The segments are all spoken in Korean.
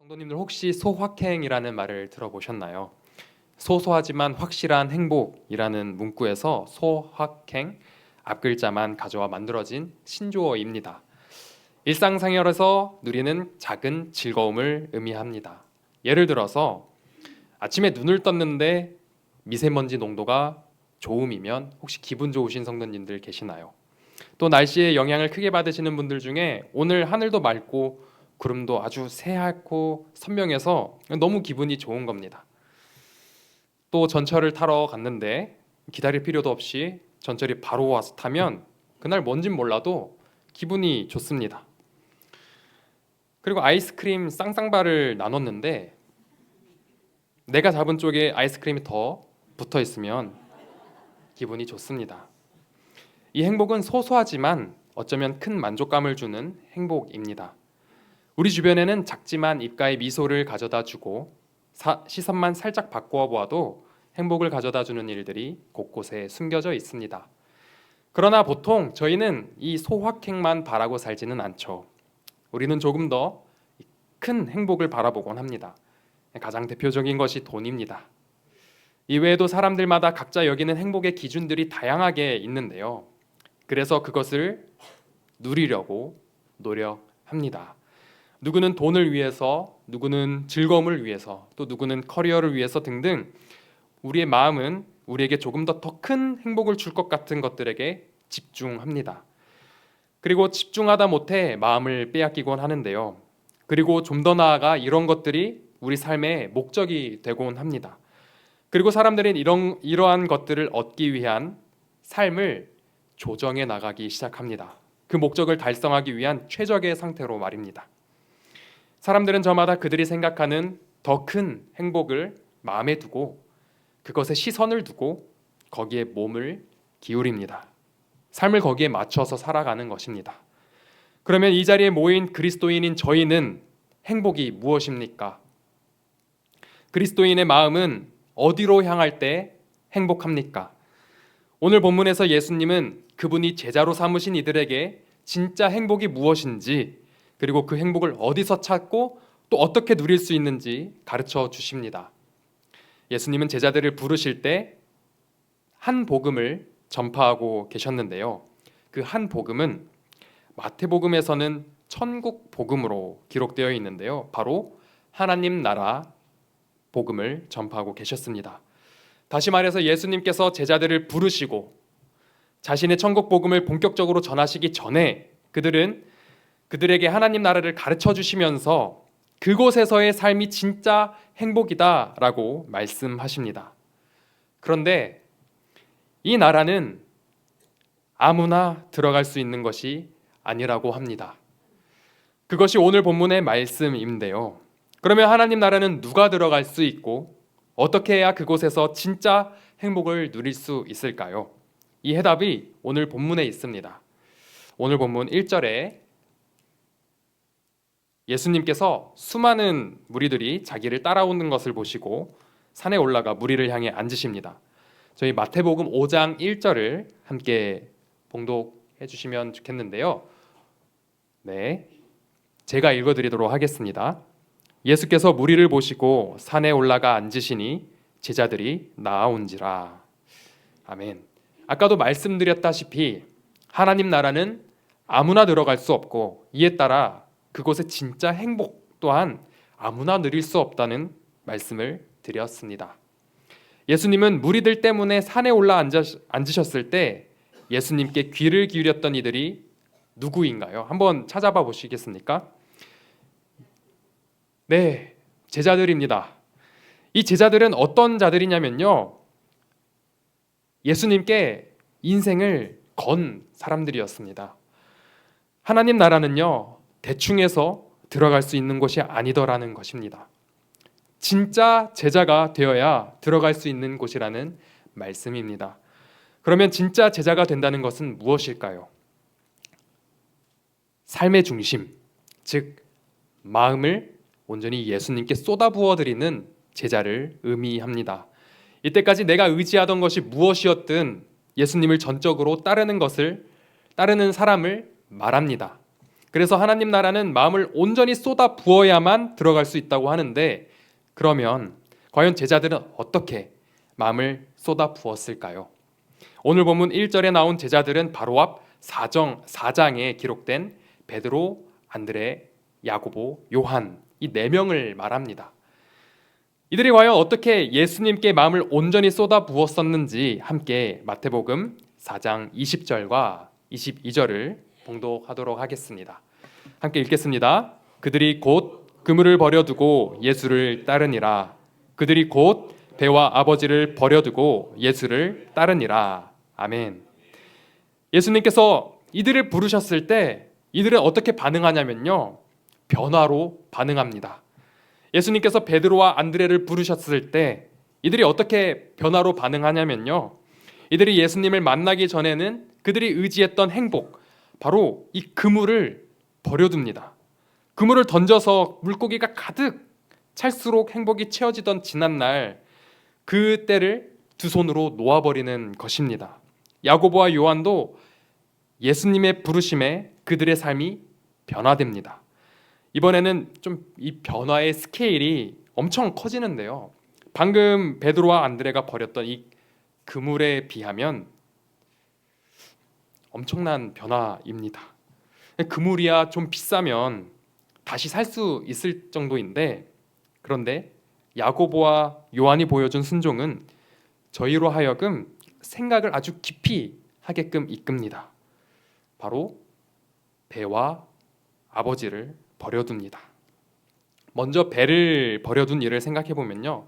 성도님들 혹시 소확행이라는 말을 들어보셨나요? 소소하지만 확실한 행복이라는 문구에서 소확행 앞글자만 가져와 만들어진 신조어입니다. 일상생활에서 누리는 작은 즐거움을 의미합니다. 예를 들어서 아침에 눈을 떴는데 미세먼지 농도가 좋음이면 혹시 기분 좋으신 성도님들 계시나요? 또 날씨의 영향을 크게 받으시는 분들 중에 오늘 하늘도 맑고 구름도 아주 새하얗고 선명해서 너무 기분이 좋은 겁니다. 또 전철을 타러 갔는데 기다릴 필요도 없이 전철이 바로 와서 타면 그날 뭔진 몰라도 기분이 좋습니다. 그리고 아이스크림 쌍쌍바를 나눴는데 내가 잡은 쪽에 아이스크림이 더 붙어 있으면 기분이 좋습니다. 이 행복은 소소하지만 어쩌면 큰 만족감을 주는 행복입니다. 우리 주변에는 작지만 입가에 미소를 가져다 주고 시선만 살짝 바꾸어 보아도 행복을 가져다 주는 일들이 곳곳에 숨겨져 있습니다. 그러나 보통 저희는 이 소확행만 바라고 살지는 않죠. 우리는 조금 더 큰 행복을 바라보곤 합니다. 가장 대표적인 것이 돈입니다. 이외에도 사람들마다 각자 여기는 행복의 기준들이 다양하게 있는데요. 그래서 그것을 누리려고 노력합니다. 누구는 돈을 위해서, 누구는 즐거움을 위해서, 또 누구는 커리어를 위해서 등등 우리의 마음은 우리에게 조금 더 큰 행복을 줄 것 같은 것들에게 집중합니다. 그리고 집중하다 못해 마음을 빼앗기곤 하는데요. 그리고 좀 더 나아가 이런 것들이 우리 삶의 목적이 되곤 합니다. 그리고 사람들은 이러한 것들을 얻기 위한 삶을 조정해 나가기 시작합니다. 그 목적을 달성하기 위한 최적의 상태로 말입니다. 사람들은 저마다 그들이 생각하는 더 큰 행복을 마음에 두고 그것에 시선을 두고 거기에 몸을 기울입니다. 삶을 거기에 맞춰서 살아가는 것입니다. 그러면 이 자리에 모인 그리스도인인 저희는 행복이 무엇입니까? 그리스도인의 마음은 어디로 향할 때 행복합니까? 오늘 본문에서 예수님은 그분이 제자로 삼으신 이들에게 진짜 행복이 무엇인지 그리고 그 행복을 어디서 찾고 또 어떻게 누릴 수 있는지 가르쳐 주십니다. 예수님은 제자들을 부르실 때 한 복음을 전파하고 계셨는데요. 그 한 복음은 마태복음에서는 천국 복음으로 기록되어 있는데요. 바로 하나님 나라 복음을 전파하고 계셨습니다. 다시 말해서 예수님께서 제자들을 부르시고 자신의 천국 복음을 본격적으로 전하시기 전에 그들에게 하나님 나라를 가르쳐 주시면서 그곳에서의 삶이 진짜 행복이다라고 말씀하십니다. 그런데 이 나라는 아무나 들어갈 수 있는 것이 아니라고 합니다. 그것이 오늘 본문의 말씀인데요. 그러면 하나님 나라는 누가 들어갈 수 있고 어떻게 해야 그곳에서 진짜 행복을 누릴 수 있을까요? 이 해답이 오늘 본문에 있습니다. 오늘 본문 1절에 예수님께서 수많은 무리들이 자기를 따라오는 것을 보시고 산에 올라가 무리를 향해 앉으십니다. 저희 마태복음 5장 1절을 함께 봉독해 주시면 좋겠는데요. 네, 제가 읽어드리도록 하겠습니다. 예수께서 무리를 보시고 산에 올라가 앉으시니 제자들이 나아온지라. 아멘. 아까도 말씀드렸다시피 하나님 나라는 아무나 들어갈 수 없고 이에 따라 그곳의 진짜 행복 또한 아무나 누릴 수 없다는 말씀을 드렸습니다. 예수님은 무리들 때문에 산에 올라 앉으셨을 때 예수님께 귀를 기울였던 이들이 누구인가요? 한번 찾아봐 보시겠습니까? 네, 제자들입니다. 이 제자들은 어떤 자들이냐면요. 예수님께 인생을 건 사람들이었습니다. 하나님 나라는요, 대충 해서 들어갈 수 있는 곳이 아니더라는 것입니다. 진짜 제자가 되어야 들어갈 수 있는 곳이라는 말씀입니다. 그러면 진짜 제자가 된다는 것은 무엇일까요? 삶의 중심, 즉 마음을 온전히 예수님께 쏟아부어드리는 제자를 의미합니다. 이때까지 내가 의지하던 것이 무엇이었든 예수님을 전적으로 따르는 사람을 말합니다. 그래서 하나님 나라는 마음을 온전히 쏟아 부어야만 들어갈 수 있다고 하는데, 그러면 과연 제자들은 어떻게 마음을 쏟아 부었을까요? 오늘 본문 1절에 나온 제자들은 바로 앞 4장에 기록된 베드로, 안드레, 야고보, 요한 이 네 명을 말합니다. 이들이 과연 어떻게 예수님께 마음을 온전히 쏟아 부었었는지 함께 마태복음 4장 20절과 22절을 봉독하도록 하겠습니다. 함께 읽겠습니다. 그들이 곧 그물을 버려두고 예수를 따르니라. 그들이 곧 배와 아버지를 버려두고 예수를 따르니라. 아멘. 예수님께서 이들을 부르셨을 때 이들은 어떻게 반응하냐면요, 변화로 반응합니다. 예수님께서 베드로와 안드레를 부르셨을 때 이들이 어떻게 변화로 반응하냐면요, 이들이 예수님을 만나기 전에는 그들이 의지했던 행복, 바로 이 그물을 버려둡니다. 그물을 던져서 물고기가 가득 찰수록 행복이 채워지던 지난날, 그 때를 두 손으로 놓아버리는 것입니다. 야고보와 요한도 예수님의 부르심에 그들의 삶이 변화됩니다. 이번에는 좀 이 변화의 스케일이 엄청 커지는데요, 방금 베드로와 안드레가 버렸던 이 그물에 비하면 엄청난 변화입니다. 그물이야 좀 비싸면 다시 살 수 있을 정도인데, 그런데 야고보와 요한이 보여준 순종은 저희로 하여금 생각을 아주 깊이 하게끔 이끕니다. 바로 배와 아버지를 버려둡니다. 먼저 배를 버려둔 일을 생각해 보면요,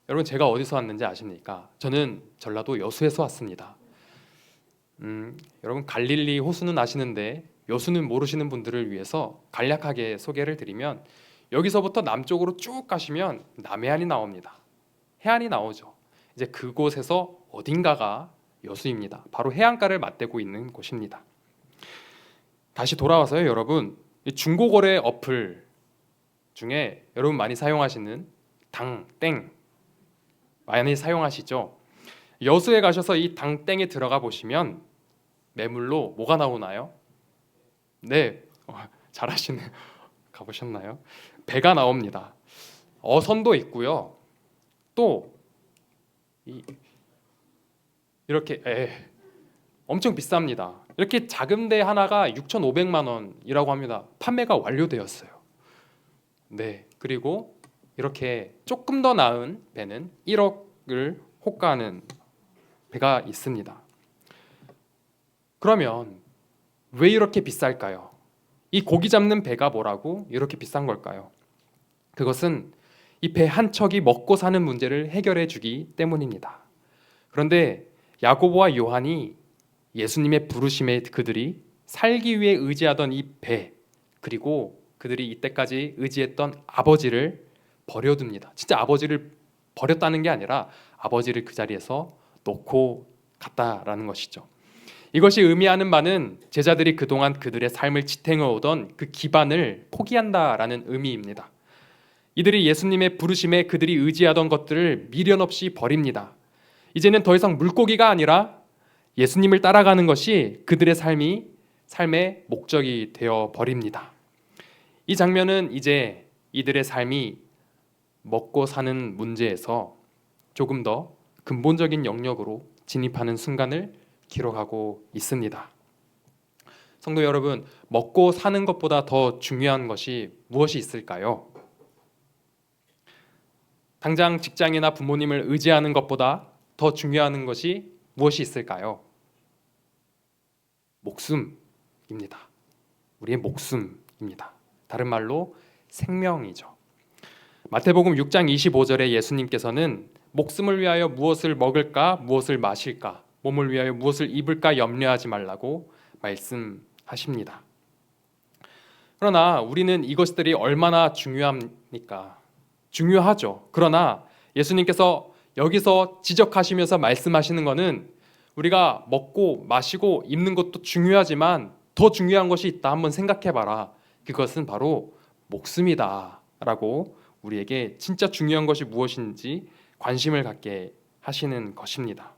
여러분 제가 어디서 왔는지 아십니까? 저는 전라도 여수에서 왔습니다. 여러분 갈릴리 호수는 아시는데 여수는 모르시는 분들을 위해서 간략하게 소개를 드리면, 여기서부터 남쪽으로 쭉 가시면 남해안이 나옵니다. 해안이 나오죠. 이제 그곳에서 어딘가가 여수입니다. 바로 해안가를 맞대고 있는 곳입니다. 다시 돌아와서요, 여러분, 중고거래 어플 중에 여러분 많이 사용하시는 당땡 많이 사용하시죠? 여수에 가셔서 이 당땡에 들어가 보시면 매물로 뭐가 나오나요? 네, 잘하시네요. 가보셨나요? 배가 나옵니다. 어선도 있고요. 또 이렇게 엄청 비쌉니다. 이렇게 작은 배 하나가 6,500만 원이라고 합니다. 판매가 완료되었어요. 네, 그리고 이렇게 조금 더 나은 배는 1억을 호가하는 배가 있습니다. 그러면 왜 이렇게 비쌀까요? 이 고기 잡는 배가 뭐라고 이렇게 비싼 걸까요? 그것은 이 배 한 척이 먹고 사는 문제를 해결해 주기 때문입니다. 그런데 야고보와 요한이 예수님의 부르심에 그들이 살기 위해 의지하던 이 배, 그리고 그들이 이때까지 의지했던 아버지를 버려둡니다. 진짜 아버지를 버렸다는 게 아니라 아버지를 그 자리에서 놓고 갔다라는 것이죠. 이것이 의미하는 바는 제자들이 그동안 그들의 삶을 지탱해 오던 그 기반을 포기한다라는 의미입니다. 이들이 예수님의 부르심에 그들이 의지하던 것들을 미련 없이 버립니다. 이제는 더 이상 물고기가 아니라 예수님을 따라가는 것이 그들의 삶의 목적이 되어 버립니다. 이 장면은 이제 이들의 삶이 먹고 사는 문제에서 조금 더 근본적인 영역으로 진입하는 순간을 기록하고 있습니다. 성도 여러분, 먹고 사는 것보다 더 중요한 것이 무엇이 있을까요? 당장 직장이나 부모님을 의지하는 것보다 더 중요한 것이 무엇이 있을까요? 목숨입니다. 우리의 목숨입니다. 다른 말로 생명이죠. 마태복음 6장 25절에 예수님께서는 목숨을 위하여 무엇을 먹을까, 무엇을 마실까, 몸을 위하여 무엇을 입을까 염려하지 말라고 말씀하십니다. 그러나 우리는 이것들이 얼마나 중요합니까? 중요하죠. 그러나 예수님께서 여기서 지적하시면서 말씀하시는 것은 우리가 먹고 마시고 입는 것도 중요하지만 더 중요한 것이 있다. 한번 생각해봐라. 그것은 바로 목숨이다 라고 우리에게 진짜 중요한 것이 무엇인지 관심을 갖게 하시는 것입니다.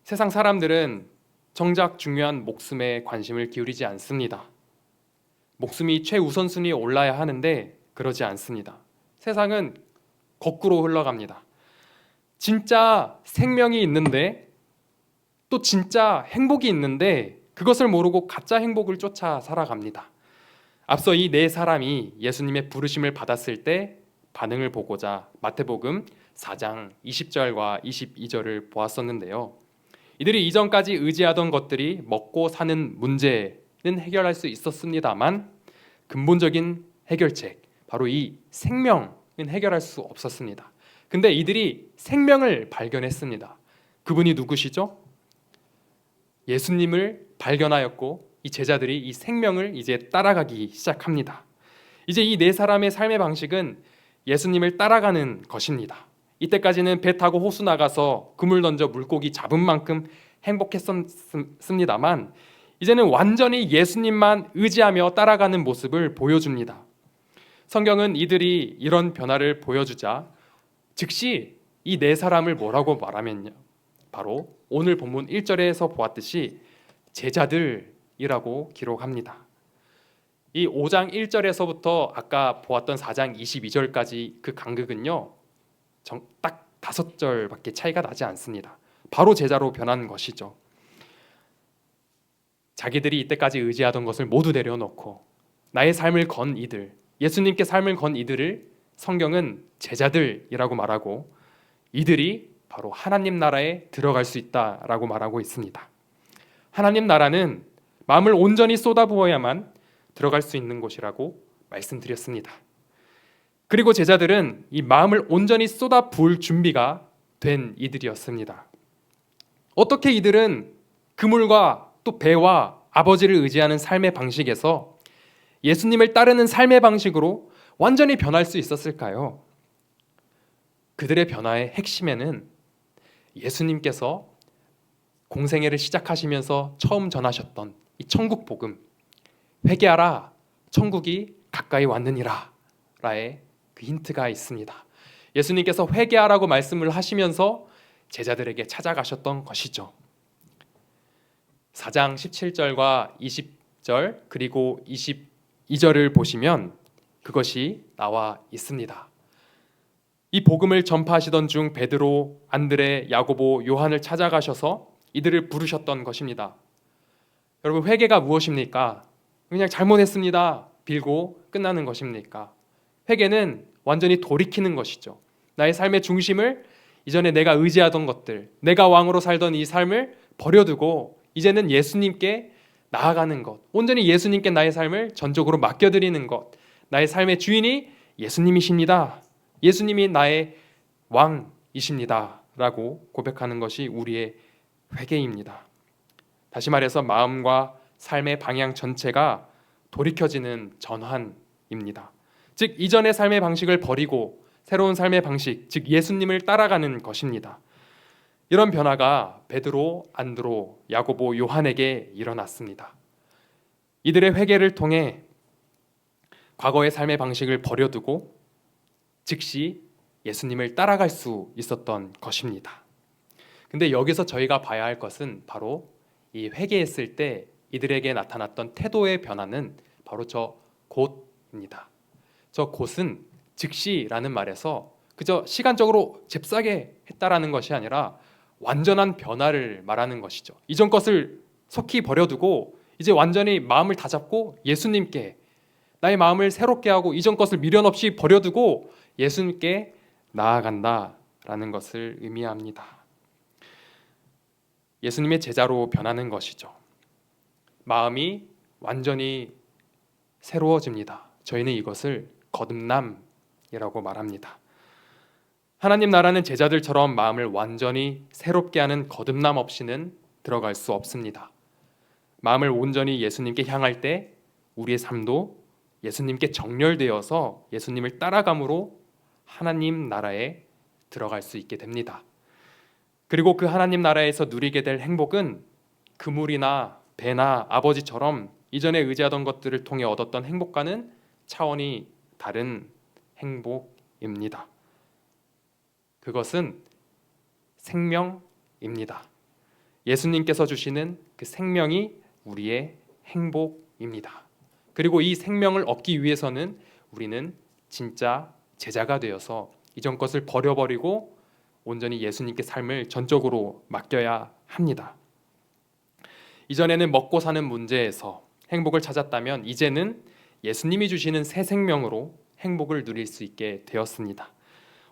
세상 사람들은 정작 중요한 목숨에 관심을 기울이지 않습니다. 목숨이 최우선순위에 올라야 하는데 그러지 않습니다. 세상은 거꾸로 흘러갑니다. 진짜 생명이 있는데 또 진짜 행복이 있는데 그것을 모르고 가짜 행복을 쫓아 살아갑니다. 앞서 이 네 사람이 예수님의 부르심을 받았을 때 반응을 보고자 마태복음 4장 20절과 22절을 보았었는데요. 이들이 이전까지 의지하던 것들이 먹고 사는 문제는 해결할 수 있었습니다만 근본적인 해결책, 바로 이 생명은 해결할 수 없었습니다. 근데 이들이 생명을 발견했습니다. 그분이 누구시죠? 예수님을 발견하였고 이 제자들이 이 생명을 이제 따라가기 시작합니다. 이제 이 네 사람의 삶의 방식은 예수님을 따라가는 것입니다. 이때까지는 배 타고 호수 나가서 그물 던져 물고기 잡은 만큼 행복했습니다만 이제는 완전히 예수님만 의지하며 따라가는 모습을 보여줍니다. 성경은 이들이 이런 변화를 보여주자 즉시 이 네 사람을 뭐라고 말하면요, 바로 오늘 본문 1절에서 보았듯이 제자들이라고 기록합니다. 이 5장 1절에서부터 아까 보았던 4장 22절까지 그 간극은요, 딱 5절밖에 차이가 나지 않습니다. 바로 제자로 변한 것이죠. 자기들이 이때까지 의지하던 것을 모두 내려놓고 나의 삶을 건 이들, 예수님께 삶을 건 이들을 성경은 제자들이라고 말하고 이들이 바로 하나님 나라에 들어갈 수 있다라고 말하고 있습니다. 하나님 나라는 마음을 온전히 쏟아부어야만 들어갈 수 있는 곳이라고 말씀드렸습니다. 그리고 제자들은 이 마음을 온전히 쏟아부을 준비가 된 이들이었습니다. 어떻게 이들은 그물과 또 배와 아버지를 의지하는 삶의 방식에서 예수님을 따르는 삶의 방식으로 완전히 변할 수 있었을까요? 그들의 변화의 핵심에는 예수님께서 공생애를 시작하시면서 처음 전하셨던 이 천국 복음, 회개하라 천국이 가까이 왔느니라 라의 그 힌트가 있습니다. 예수님께서 회개하라고 말씀을 하시면서 제자들에게 찾아가셨던 것이죠. 4장 17절과 20절 그리고 22절을 보시면 그것이 나와 있습니다. 이 복음을 전파하시던 중 베드로, 안드레, 야고보, 요한을 찾아가셔서 이들을 부르셨던 것입니다. 여러분, 회개가 무엇입니까? 그냥 잘못했습니다 빌고 끝나는 것입니까? 회개는 완전히 돌이키는 것이죠. 나의 삶의 중심을 이전에 내가 의지하던 것들, 내가 왕으로 살던 이 삶을 버려두고 이제는 예수님께 나아가는 것, 온전히 예수님께 나의 삶을 전적으로 맡겨드리는 것, 나의 삶의 주인이 예수님이십니다, 예수님이 나의 왕이십니다 라고 고백하는 것이 우리의 회개입니다. 다시 말해서 마음과 삶의 방향 전체가 돌이켜지는 전환입니다. 즉 이전의 삶의 방식을 버리고 새로운 삶의 방식, 즉 예수님을 따라가는 것입니다. 이런 변화가 베드로, 안드로, 야고보, 요한에게 일어났습니다. 이들의 회개를 통해 과거의 삶의 방식을 버려두고 즉시 예수님을 따라갈 수 있었던 것입니다. 근데 여기서 저희가 봐야 할 것은 바로 이 회개했을 때 이들에게 나타났던 태도의 변화는 바로 저 곧입니다. 저 곧은 즉시라는 말에서 그저 시간적으로 잽싸게 했다라는 것이 아니라 완전한 변화를 말하는 것이죠. 이전 것을 속히 버려두고 이제 완전히 마음을 다잡고 예수님께 나의 마음을 새롭게 하고 이전 것을 미련 없이 버려두고 예수님께 나아간다라는 것을 의미합니다. 예수님의 제자로 변하는 것이죠. 마음이 완전히 새로워집니다. 저희는 이것을 거듭남이라고 말합니다. 하나님 나라는 제자들처럼 마음을 완전히 새롭게 하는 거듭남 없이는 들어갈 수 없습니다. 마음을 온전히 예수님께 향할 때 우리의 삶도 예수님께 정렬되어서 예수님을 따라감으로 하나님 나라에 들어갈 수 있게 됩니다. 그리고 그 하나님 나라에서 누리게 될 행복은 그물이나 배나 아버지처럼 이전에 의지하던 것들을 통해 얻었던 행복과는 차원이 다른 행복입니다. 그것은 생명입니다. 예수님께서 주시는 그 생명이 우리의 행복입니다. 그리고 이 생명을 얻기 위해서는 우리는 진짜 제자가 되어서 이전 것을 버려버리고 온전히 예수님께 삶을 전적으로 맡겨야 합니다. 이전에는 먹고 사는 문제에서 행복을 찾았다면 이제는 예수님이 주시는 새 생명으로 행복을 누릴 수 있게 되었습니다.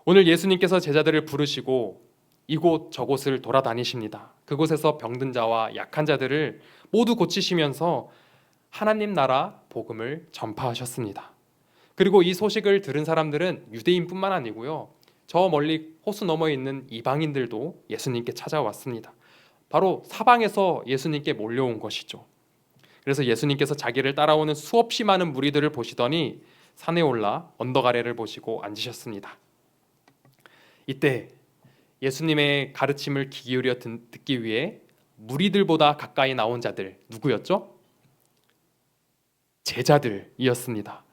오늘 예수님께서 제자들을 부르시고 이곳 저곳을 돌아다니십니다. 그곳에서 병든 자와 약한 자들을 모두 고치시면서 하나님 나라 복음을 전파하셨습니다. 그리고 이 소식을 들은 사람들은 유대인뿐만 아니고요, 저 멀리 호수 너머에 있는 이방인들도 예수님께 찾아왔습니다. 바로 사방에서 예수님께 몰려온 것이죠. 그래서 예수님께서 자기를 따라오는 수없이 많은 무리들을 보시더니 산에 올라 언덕 아래를 보시고 앉으셨습니다. 이때 예수님의 가르침을 귀 기울여 듣기 위해 무리들보다 가까이 나온 자들 누구였죠? 제자들이었습니다.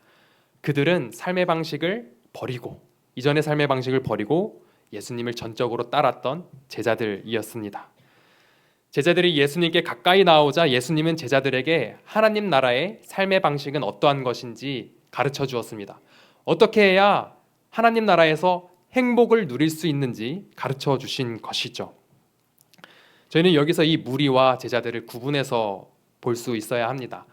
그들은 삶의 방식을 버리고, 이전의 삶의 방식을 버리고 예수님을 전적으로 따랐던 제자들이었습니다. 제자들이 예수님께 가까이 나오자 예수님은 제자들에게 하나님 나라의 삶의 방식은 어떠한 것인지 가르쳐 주었습니다. 어떻게 해야 하나님 나라에서 행복을 누릴 수 있는지 가르쳐 주신 것이죠. 저희는 여기서 이 무리와 제자들을 구분해서 볼 수 있어야 합니다.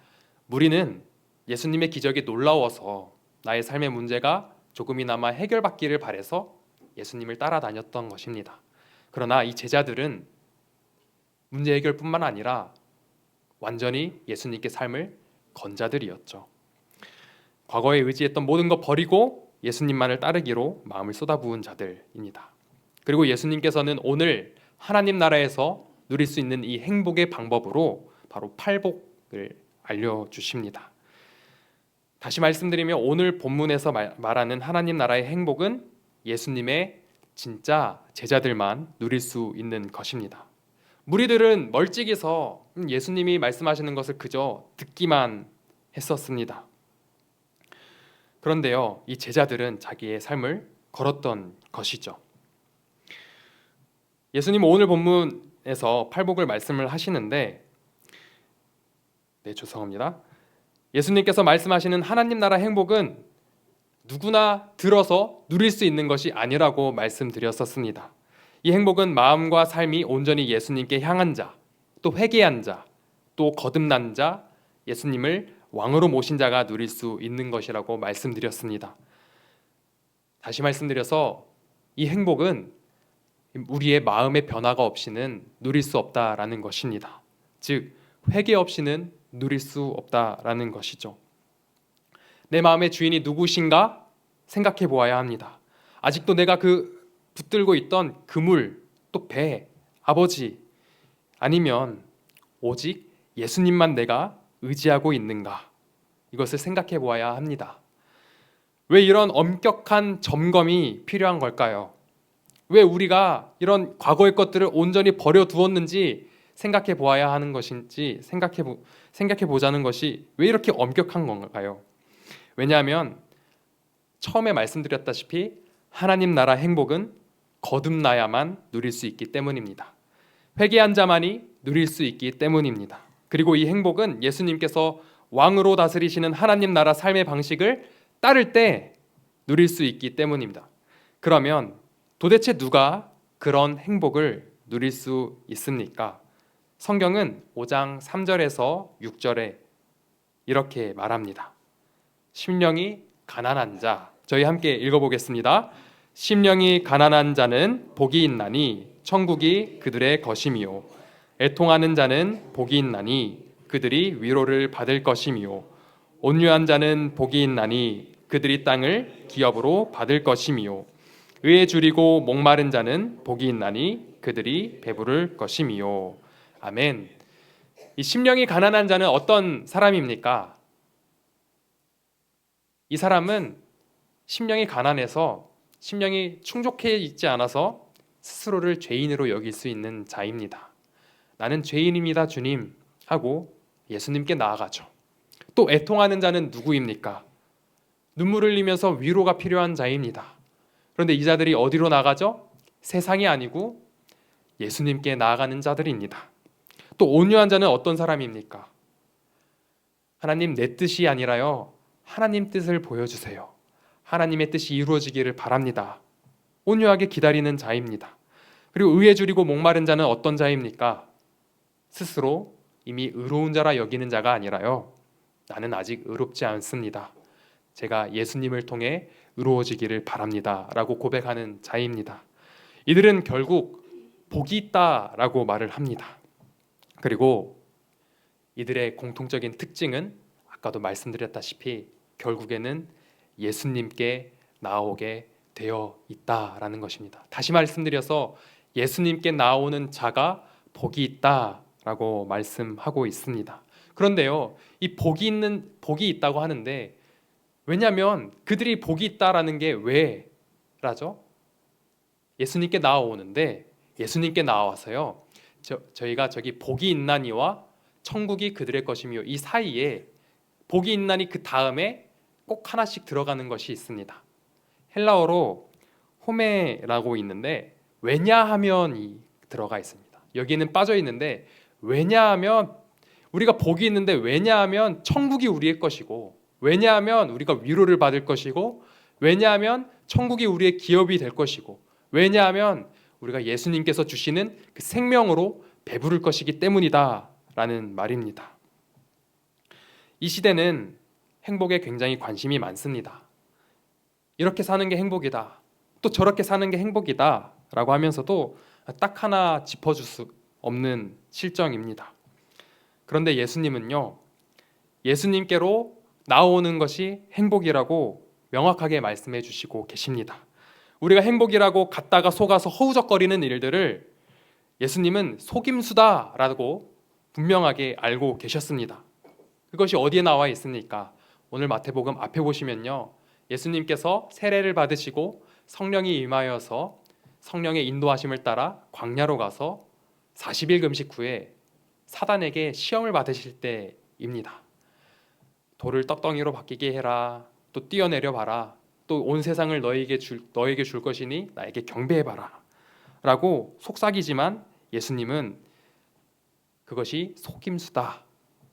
무리는 예수님의 기적이 놀라워서 나의 삶의 문제가 조금이나마 해결받기를 바라서 예수님을 따라다녔던 것입니다. 그러나 이 제자들은 문제 해결뿐만 아니라 완전히 예수님께 삶을 건 자들이었죠. 과거에 의지했던 모든 것 버리고 예수님만을 따르기로 마음을 쏟아부은 자들입니다. 그리고 예수님께서는 오늘 하나님 나라에서 누릴 수 있는 이 행복의 방법으로 바로 팔복을 알려주십니다. 다시 말씀드리면 오늘 본문에서 말하는 하나님 나라의 행복은 예수님의 진짜 제자들만 누릴 수 있는 것입니다. 무리들은 멀찍이서 예수님이 말씀하시는 것을 그저 듣기만 했었습니다. 그런데요, 이 제자들은 자기의 삶을 걸었던 것이죠. 예수님은 오늘 본문에서 팔복을 말씀을 하시는데, 죄송합니다. 예수님께서 말씀하시는 하나님 나라 행복은 누구나 들어서 누릴 수 있는 것이 아니라고 말씀드렸었습니다. 이 행복은 마음과 삶이 온전히 예수님께 향한 자, 또 회개한 자, 또 거듭난 자, 예수님을 왕으로 모신 자가 누릴 수 있는 것이라고 말씀드렸습니다. 다시 말씀드려서 이 행복은 우리의 마음의 변화가 없이는 누릴 수 없다라는 것입니다. 즉, 회개 없이는 누릴 수 없다라는 것이죠. 내 마음의 주인이 누구신가 생각해 보아야 합니다. 아직도 내가 붙들고 있던 그물, 또 배, 아버지, 아니면 오직 예수님만 내가 의지하고 있는가, 이것을 생각해 보아야 합니다. 왜 이런 엄격한 점검이 필요한 걸까요? 왜 우리가 이런 과거의 것들을 온전히 버려두었는지 생각해 보아야 하는 것인지 생각해 보자는 것이 왜 이렇게 엄격한 건가요? 왜냐하면 처음에 말씀드렸다시피 하나님 나라 행복은 거듭나야만 누릴 수 있기 때문입니다. 회개한 자만이 누릴 수 있기 때문입니다. 그리고 이 행복은 예수님께서 왕으로 다스리시는 하나님 나라 삶의 방식을 따를 때 누릴 수 있기 때문입니다. 그러면 도대체 누가 그런 행복을 누릴 수 있습니까? 성경은 5장 3절에서 6절에 이렇게 말합니다. 심령이 가난한 자, 저희 함께 읽어보겠습니다. 심령이 가난한 자는 복이 있나니 천국이 그들의 것이미요. 애통하는 자는 복이 있나니 그들이 위로를 받을 것이미요. 온유한 자는 복이 있나니 그들이 땅을 기업으로 받을 것이미요. 의에 줄이고 목마른 자는 복이 있나니 그들이 배부를 것이미요. 아멘. 이 심령이 가난한 자는 어떤 사람입니까? 이 사람은 심령이 가난해서 심령이 충족해 있지 않아서 스스로를 죄인으로 여길 수 있는 자입니다. 나는 죄인입니다, 주님 하고 예수님께 나아가죠. 또 애통하는 자는 누구입니까? 눈물을 흘리면서 위로가 필요한 자입니다. 그런데 이 자들이 어디로 나가죠? 세상이 아니고 예수님께 나아가는 자들입니다. 또 온유한 자는 어떤 사람입니까? 하나님, 내 뜻이 아니라요, 하나님 뜻을 보여주세요. 하나님의 뜻이 이루어지기를 바랍니다. 온유하게 기다리는 자입니다. 그리고 의에 줄이고 목마른 자는 어떤 자입니까? 스스로 이미 의로운 자라 여기는 자가 아니라요, 나는 아직 의롭지 않습니다, 제가 예수님을 통해 의로워지기를 바랍니다 라고 고백하는 자입니다. 이들은 결국 복이 있다라고 말을 합니다. 그리고 이들의 공통적인 특징은 아까도 말씀드렸다시피 결국에는 예수님께 나오게 되어 있다라는 것입니다. 다시 말씀드려서 예수님께 나오는 자가 복이 있다라고 말씀하고 있습니다. 그런데요, 이 복이 있다고 하는데, 왜냐하면 그들이 복이 있다라는 게 왜라죠? 예수님께 나오는데, 예수님께 나와서요, 저희가 저기 복이 있나니와 천국이 그들의 것이며, 이 사이에 복이 있나니 그 다음에 꼭 하나씩 들어가는 것이 있습니다. 헬라어로 호메라고 있는데 왜냐하면이 들어가 있습니다. 여기는 빠져 있는데, 왜냐하면 우리가 복이 있는데, 왜냐하면 천국이 우리의 것이고, 왜냐하면 우리가 위로를 받을 것이고, 왜냐하면 천국이 우리의 기업이 될 것이고, 왜냐하면 우리가 예수님께서 주시는 그 생명으로 배부를 것이기 때문이다 라는 말입니다. 이 시대는 행복에 굉장히 관심이 많습니다. 이렇게 사는 게 행복이다, 또 저렇게 사는 게 행복이다 라고 하면서도 딱 하나 짚어줄 수 없는 실정입니다. 그런데 예수님은요, 예수님께로 나오는 것이 행복이라고 명확하게 말씀해 주시고 계십니다. 우리가 행복이라고 갖다가 속아서 허우적거리는 일들을 예수님은 속임수다라고 분명하게 알고 계셨습니다. 그것이 어디에 나와 있습니까? 오늘 마태복음 앞에 보시면요, 예수님께서 세례를 받으시고 성령이 임하여서 성령의 인도하심을 따라 광야로 가서 40일 금식 후에 사단에게 시험을 받으실 때입니다. 돌을 떡덩이로 바뀌게 해라, 또 뛰어내려 봐라, 또 온 세상을 너에게 줄 것이니 나에게 경배해봐라 라고 속삭이지만, 예수님은 그것이 속임수다,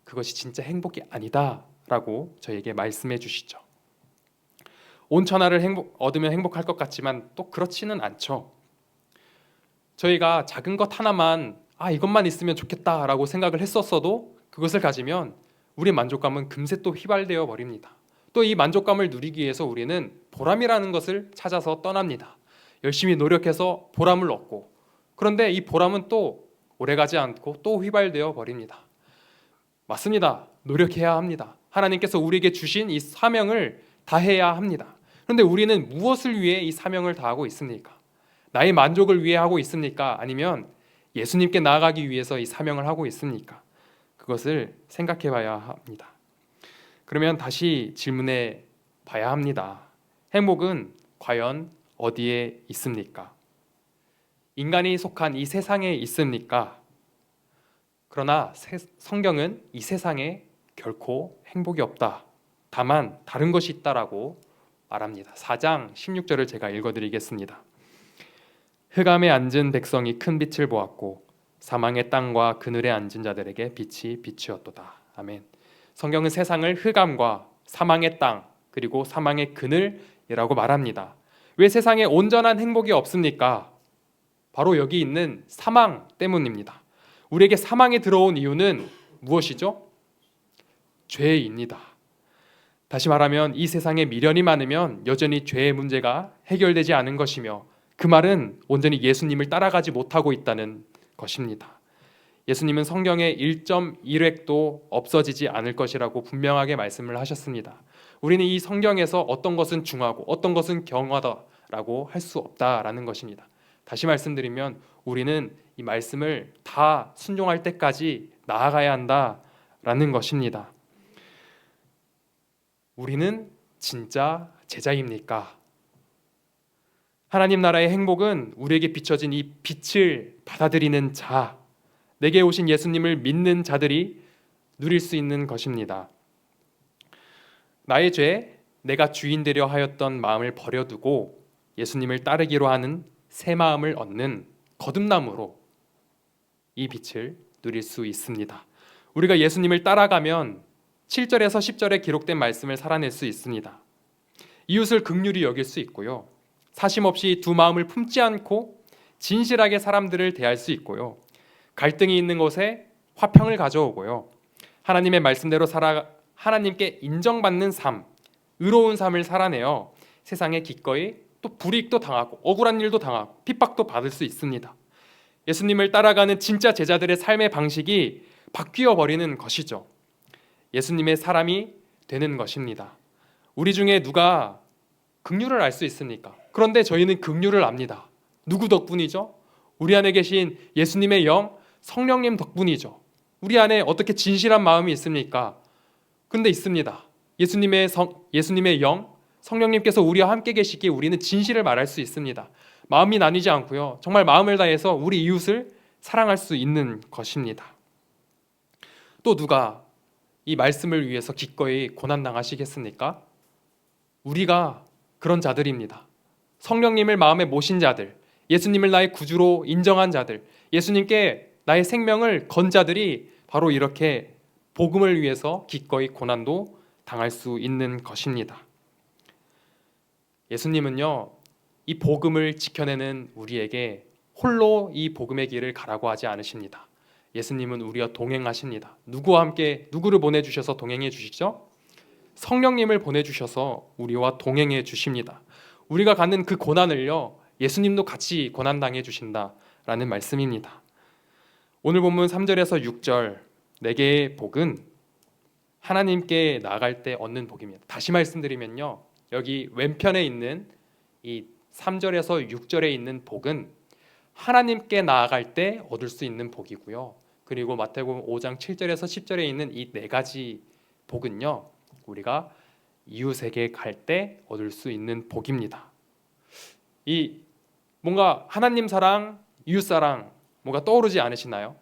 그것이 진짜 행복이 아니다 라고 저에게 말씀해 주시죠. 온 천하를 얻으면 행복할 것 같지만 또 그렇지는 않죠. 저희가 작은 것 하나만, 이것만 있으면 좋겠다라고 생각을 했었어도 그것을 가지면 우리의 만족감은 금세 또 휘발되어 버립니다. 또 이 만족감을 누리기 위해서 우리는 보람이라는 것을 찾아서 떠납니다. 열심히 노력해서 보람을 얻고, 그런데 이 보람은 또 오래가지 않고 또 휘발되어 버립니다. 맞습니다. 노력해야 합니다. 하나님께서 우리에게 주신 이 사명을 다해야 합니다. 그런데 우리는 무엇을 위해 이 사명을 다하고 있습니까? 나의 만족을 위해 하고 있습니까? 아니면 예수님께 나아가기 위해서 이 사명을 하고 있습니까? 그것을 생각해 봐야 합니다. 그러면 다시 질문해 봐야 합니다. 행복은 과연 어디에 있습니까? 인간이 속한 이 세상에 있습니까? 그러나 성경은 이 세상에 결코 행복이 없다, 다만 다른 것이 있다라고 말합니다. 4장 16절을 제가 읽어드리겠습니다. 흑암에 앉은 백성이 큰 빛을 보았고 사망의 땅과 그늘에 앉은 자들에게 빛이 비추었도다. 아멘. 성경은 세상을 흑암과 사망의 땅, 그리고 사망의 그늘이라고 말합니다. 왜 세상에 온전한 행복이 없습니까? 바로 여기 있는 사망 때문입니다. 우리에게 사망이 들어온 이유는 무엇이죠? 죄입니다. 다시 말하면 이 세상에 미련이 많으면 여전히 죄의 문제가 해결되지 않은 것이며, 그 말은 온전히 예수님을 따라가지 못하고 있다는 것입니다. 예수님은 성경의 1.1획도 없어지지 않을 것이라고 분명하게 말씀을 하셨습니다. 우리는 이 성경에서 어떤 것은 중하고 어떤 것은 경하다라고 할 수 없다라는 것입니다. 다시 말씀드리면 우리는 이 말씀을 다 순종할 때까지 나아가야 한다라는 것입니다. 우리는 진짜 제자입니까? 하나님 나라의 행복은 우리에게 비춰진 이 빛을 받아들이는 자, 내게 오신 예수님을 믿는 자들이 누릴 수 있는 것입니다. 나의 죄, 내가 주인 되려 하였던 마음을 버려두고 예수님을 따르기로 하는 새 마음을 얻는 거듭남으로 이 빛을 누릴 수 있습니다. 우리가 예수님을 따라가면 7절에서 10절에 기록된 말씀을 살아낼 수 있습니다. 이웃을 긍휼히 여길 수 있고요. 사심 없이 두 마음을 품지 않고 진실하게 사람들을 대할 수 있고요. 갈등이 있는 곳에 화평을 가져오고요. 하나님의 말씀대로 살아 하나님께 인정받는 삶, 의로운 삶을 살아내어 세상에 기꺼이 또 불이익도 당하고 억울한 일도 당하고 핍박도 받을 수 있습니다. 예수님을 따라가는 진짜 제자들의 삶의 방식이 바뀌어 버리는 것이죠. 예수님의 사람이 되는 것입니다. 우리 중에 누가 긍휼을 알 수 있습니까? 그런데 저희는 긍휼을 압니다. 누구 덕분이죠? 우리 안에 계신 예수님의 영, 성령님 덕분이죠. 우리 안에 어떻게 진실한 마음이 있습니까? 근데 있습니다. 예수님의 영, 성령님께서 우리와 함께 계시기에 우리는 진실을 말할 수 있습니다. 마음이 나뉘지 않고요. 정말 마음을 다해서 우리 이웃을 사랑할 수 있는 것입니다. 또 누가 이 말씀을 위해서 기꺼이 고난당하시겠습니까? 우리가 그런 자들입니다. 성령님을 마음에 모신 자들, 예수님을 나의 구주로 인정한 자들, 예수님께 나의 생명을 건 자들이 바로 이렇게 복음을 위해서 기꺼이 고난도 당할 수 있는 것입니다. 예수님은요, 이 복음을 지켜내는 우리에게 홀로 이 복음의 길을 가라고 하지 않으십니다. 예수님은 우리와 동행하십니다. 누구와 함께 누구를 보내주셔서 동행해 주시죠? 성령님을 보내주셔서 우리와 동행해 주십니다. 우리가 갖는 그 고난을요, 예수님도 같이 고난당해 주신다라는 말씀입니다. 오늘 본문 3절에서 6절 4개의 복은 하나님께 나아갈 때 얻는 복입니다. 다시 말씀드리면요, 여기 왼편에 있는 이 3절에서 6절에 있는 복은 하나님께 나아갈 때 얻을 수 있는 복이고요. 그리고 마태복음 5장 7절에서 10절에 있는 이 4가지 복은요, 우리가 이웃에게 갈 때 얻을 수 있는 복입니다. 이 뭔가 하나님 사랑, 이웃 사랑 뭔가 떠오르지 않으시나요?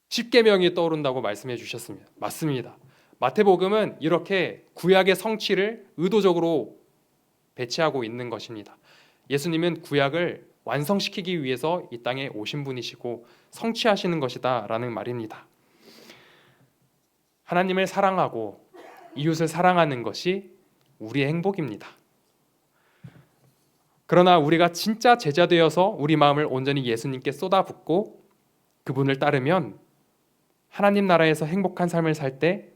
십계명이 떠오른다고 말씀해 주셨습니다. 맞습니다. 마태복음은 이렇게 구약의 성취를 의도적으로 배치하고 있는 것입니다. 예수님은 구약을 완성시키기 위해서 이 땅에 오신 분이시고 성취하시는 것이다 라는 말입니다. 하나님을 사랑하고 이웃을 사랑하는 것이 우리의 행복입니다. 그러나 우리가 진짜 제자 되어서 우리 마음을 온전히 예수님께 쏟아붓고 그분을 따르면 하나님 나라에서 행복한 삶을 살 때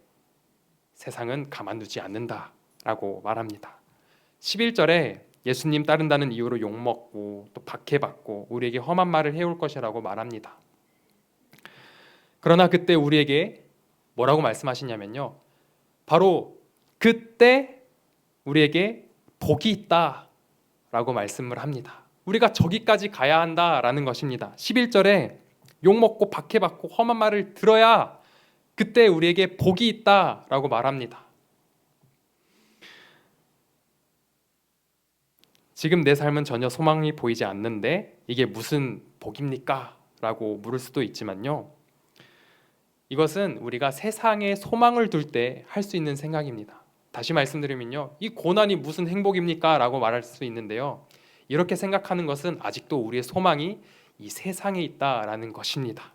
세상은 가만두지 않는다라고 말합니다. 11절에 예수님 따른다는 이유로 욕먹고 또 박해받고 우리에게 험한 말을 해올 것이라고 말합니다. 그러나 그때 우리에게 뭐라고 말씀하시냐면요, 바로 그때 우리에게 복이 있다라고 말씀을 합니다. 우리가 저기까지 가야 한다라는 것입니다. 11절에 욕먹고 박해받고 험한 말을 들어야 그때 우리에게 복이 있다라고 말합니다. 지금 내 삶은 전혀 소망이 보이지 않는데 이게 무슨 복입니까? 라고 물을 수도 있지만요, 이것은 우리가 세상에 소망을 둘 때 할 수 있는 생각입니다. 다시 말씀드리면요, 이 고난이 무슨 행복입니까? 라고 말할 수 있는데요, 이렇게 생각하는 것은 아직도 우리의 소망이 이 세상에 있다라는 것입니다.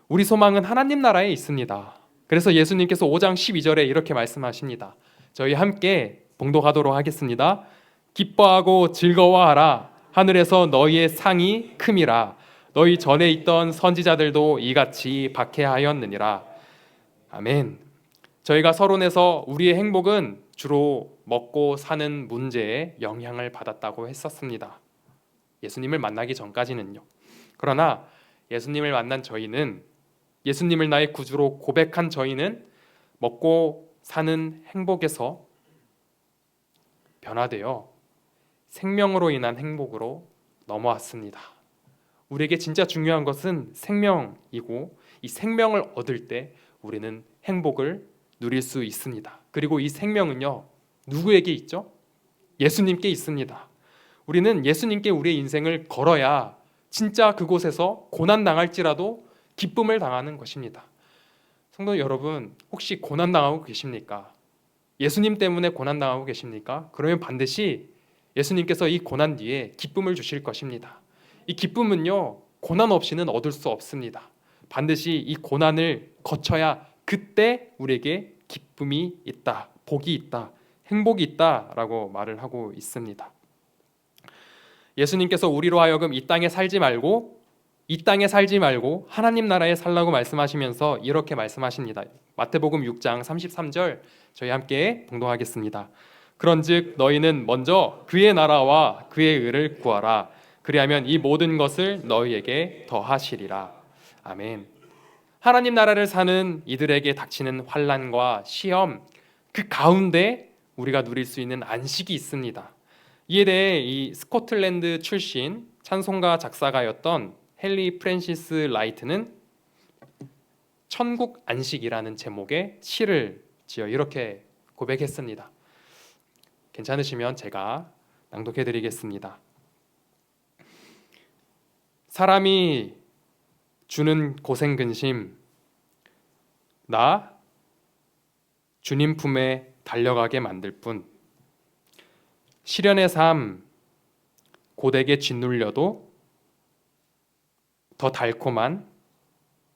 우리 소망은 하나님 나라에 있습니다. 그래서 예수님께서 5장 12절에 이렇게 말씀하십니다. 저희 함께 봉독하도록 하겠습니다. 기뻐하고 즐거워하라. 하늘에서 너희의 상이 큼이라. 너희 전에 있던 선지자들도 이같이 박해하였느니라. 아멘. 저희가 서론에서 우리의 행복은 주로 먹고 사는 문제에 영향을 받았다고 했었습니다. 예수님을 만나기 전까지는요. 그러나 예수님을 만난 저희는, 예수님을 나의 구주로 고백한 저희는 먹고 사는 행복에서 변화되어 생명으로 인한 행복으로 넘어왔습니다. 우리에게 진짜 중요한 것은 생명이고 이 생명을 얻을 때 우리는 행복을 누릴 수 있습니다. 그리고 이 생명은요, 누구에게 있죠? 예수님께 있습니다. 우리는 예수님께 우리의 인생을 걸어야 진짜 그곳에서 고난당할지라도 기쁨을 당하는 것입니다. 성도 여러분, 혹시 고난당하고 계십니까? 예수님 때문에 고난당하고 계십니까? 그러면 반드시 예수님께서 이 고난 뒤에 기쁨을 주실 것입니다. 이 기쁨은요, 고난 없이는 얻을 수 없습니다. 반드시 이 고난을 거쳐야 그때 우리에게 기쁨이 있다, 복이 있다, 행복이 있다라고 말을 하고 있습니다. 예수님께서 우리로 하여금 이 땅에 살지 말고 하나님 나라에 살라고 말씀하시면서 이렇게 말씀하십니다. 마태복음 6장 33절 저희 함께 봉독하겠습니다. 그런즉 너희는 먼저 그의 나라와 그의 의를 구하라. 그리하면 이 모든 것을 너희에게 더하시리라. 아멘. 하나님 나라를 사는 이들에게 닥치는 환난과 시험, 그 가운데 우리가 누릴 수 있는 안식이 있습니다. 이에 대해 이 스코틀랜드 출신 찬송가 작사가였던 헨리 프랜시스 라이트는 천국 안식이라는 제목의 시를 지어 이렇게 고백했습니다. 괜찮으시면 제가 낭독해 드리겠습니다. 사람이 주는 고생 근심, 나 주님 품에 달려가게 만들 뿐. 시련의 삶 고되게 짓눌려도 더 달콤한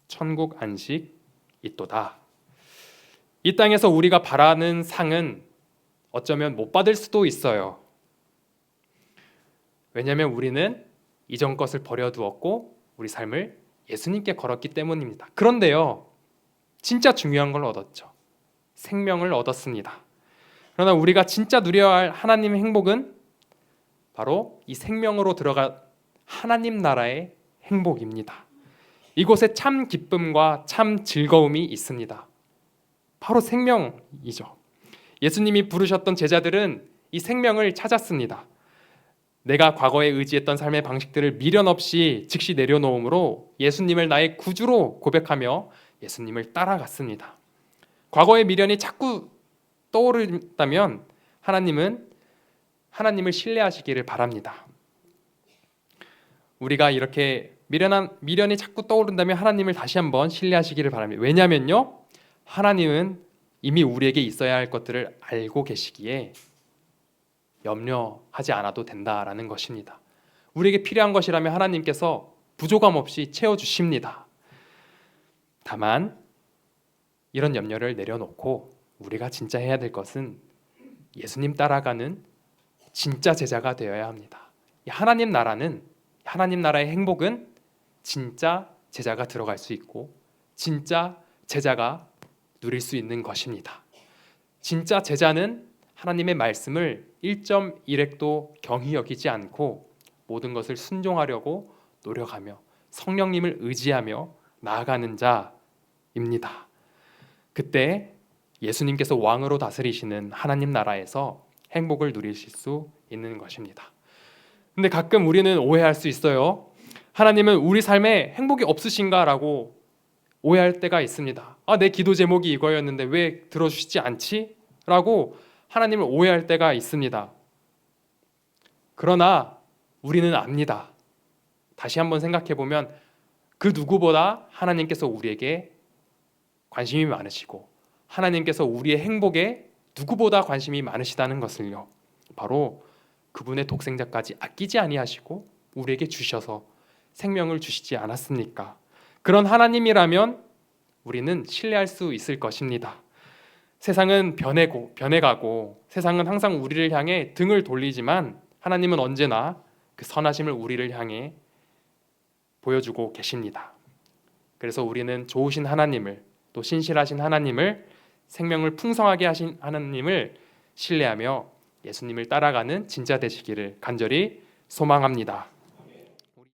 천국 안식 있도다. 이 땅에서 우리가 바라는 상은 어쩌면 못 받을 수도 있어요. 왜냐하면 우리는 이전 것을 버려두었고 우리 삶을 예수님께 걸었기 때문입니다. 그런데요, 진짜 중요한 걸 얻었죠. 생명을 얻었습니다. 그러나 우리가 진짜 누려야 할 하나님의 행복은 바로 이 생명으로 들어간 하나님 나라의 행복입니다. 이곳에 참 기쁨과 참 즐거움이 있습니다. 바로 생명이죠. 예수님이 부르셨던 제자들은 이 생명을 찾았습니다. 내가 과거에 의지했던 삶의 방식들을 미련 없이 즉시 내려놓음으로 예수님을 나의 구주로 고백하며 예수님을 따라갔습니다. 과거의 미련이 자꾸 떠오른다면 하나님을 신뢰하시기를 바랍니다. 우리가 이렇게 미련이 자꾸 떠오른다면 하나님을 다시 한번 신뢰하시기를 바랍니다. 왜냐하면요, 하나님은 이미 우리에게 있어야 할 것들을 알고 계시기에 염려하지 않아도 된다라는 것입니다. 우리에게 필요한 것이라면 하나님께서 부족함 없이 채워주십니다. 다만 이런 염려를 내려놓고 우리가 진짜 해야 될 것은 예수님 따라가는 진짜 제자가 되어야 합니다. 하나님 나라의 행복은 진짜 제자가 들어갈 수 있고 진짜 제자가 누릴 수 있는 것입니다. 진짜 제자는 하나님의 말씀을 1.1핵도 경히 여기지 않고 모든 것을 순종하려고 노력하며 성령님을 의지하며 나아가는 자입니다. 그때 예수님께서 왕으로 다스리시는 하나님 나라에서 행복을 누리실 수 있는 것입니다. 근데 가끔 우리는 오해할 수 있어요. 하나님은 우리 삶에 행복이 없으신가라고 오해할 때가 있습니다. 내 기도 제목이 이거였는데 왜 들어주시지 않지? 라고 하나님을 오해할 때가 있습니다. 그러나 우리는 압니다. 다시 한번 생각해 보면 그 누구보다 하나님께서 우리에게 관심이 많으시고 하나님께서 우리의 행복에 누구보다 관심이 많으시다는 것을요, 바로 그분의 독생자까지 아끼지 아니하시고 우리에게 주셔서 생명을 주시지 않았습니까? 그런 하나님이라면 우리는 신뢰할 수 있을 것입니다. 세상은 변해가고 세상은 항상 우리를 향해 등을 돌리지만 하나님은 언제나 그 선하심을 우리를 향해 보여주고 계십니다. 그래서 우리는 좋으신 하나님을, 또 신실하신 하나님을, 생명을 풍성하게 하신 하나님을 신뢰하며 예수님을 따라가는 진짜 되시기를 간절히 소망합니다.